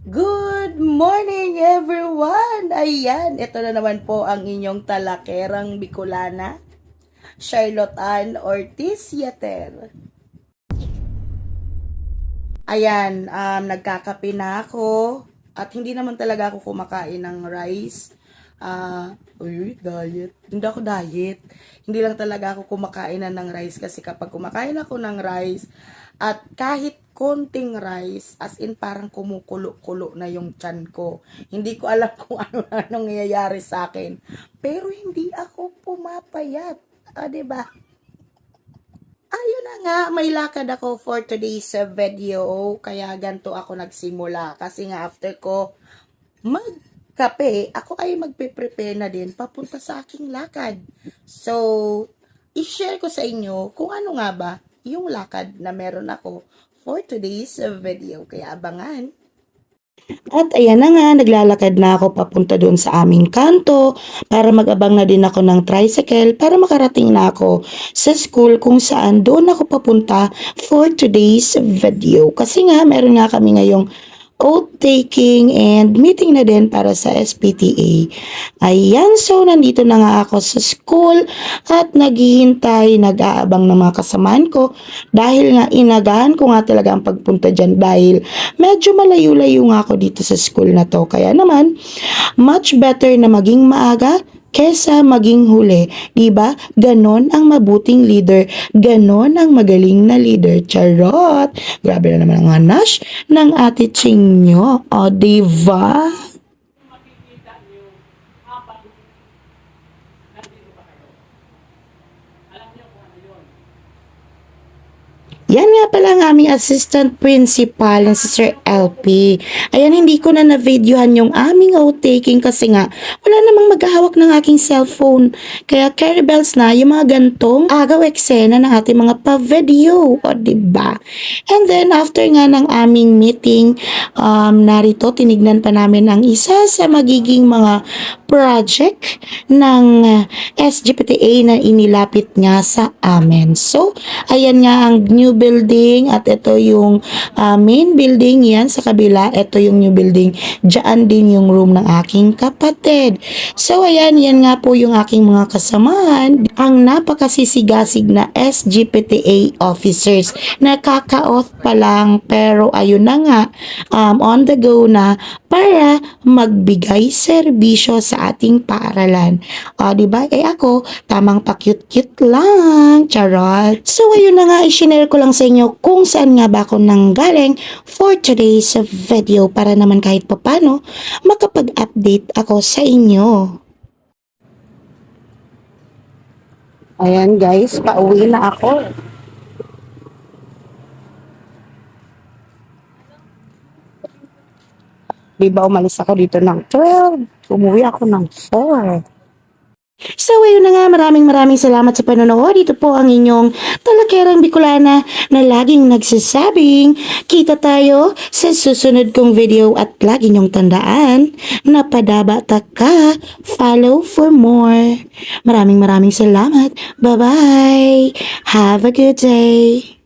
Good morning everyone! Ayan, ito na naman po ang inyong talakerang Bicolana, Charlotte Ann Ortiz Yater. Ayan, nagkakape na ako at hindi naman talaga ako kumakain ng rice. Diet. Hindi ako diet. Hindi lang talaga ako kumakain ng rice kasi kapag kumakain ako ng rice at kahit konting rice, as in parang kumukulo-kulo na yung tiyan ko. Hindi ko alam kung ano na nangyayari sa akin. Pero hindi ako pumapayat. Diba? Ayun na nga, may lakad ako for today's video. Kaya ganito ako nagsimula. Kasi nga after ko magkape, ako ay magpe-prepare na din papunta sa aking lakad. So, i-share ko sa inyo kung ano nga ba yung lakad na meron ako for today's video. Kaya abangan. At ayan na nga, naglalakad na ako papunta doon sa aming kanto para mag-abang na din ako ng tricycle para makarating na ako sa school kung saan doon ako papunta for today's video. Kasi nga, meron nga kami ngayong oath taking and meeting na din para sa SPTA. Ayan, so nandito na nga ako sa school at naghihintay, nag-aabang ng mga kasamaan ko dahil nga inagahan ko nga talaga ang pagpunta dyan dahil medyo malayo-layo nga ako dito sa school na to. Kaya naman, much better na maging maaga kesa maging huli. Diba? Ganon ang mabuting leader. Ganon ang magaling na leader. Charot! Grabe na naman ang hanash ng ate Ching nyo. O, diba? Yan nga pala ang aming assistant principal na si Sir LP. Ayan, hindi ko na na-videohan yung aming outtaking kasi nga wala namang maghahawak ng aking cellphone. Kaya carry bells na yung mga gantong agaw eksena ng ating mga pa-video. O, diba? And then, after nga ng aming meeting, narito, tinignan pa namin ang isa sa magiging mga project ng SGPTA na inilapit nga sa amin. So, ayan nga ang new building at ito yung main building yan sa kabila. Ito yung new building. Diyan din yung room ng aking kapatid. So, ayan, yan nga po yung aking mga kasamahan. Ang napakasisigasig na SGPTA officers. Nakaka-oath pa lang pero ayun na nga, on the go na para magbigay serbisyo sa ating paaralan. Diba? Ako, tamang pa-cute-cute lang. Charot. So, ayun na nga, i-share ko lang sa inyo kung saan nga ba ako nanggaling for today's video para naman kahit papano makapag-update ako sa inyo. Ayan guys, pauwi na ako. Diba umalis ako dito ng 12, umuwi ako ng 4. So, ayun na nga, maraming salamat sa panonood. Ito po ang inyong talakerang Bicolana na laging nagsasabing, kita tayo sa susunod kong video at lagi niyong tandaan na padabata ka, follow for more. Maraming salamat. Bye-bye. Have a good day.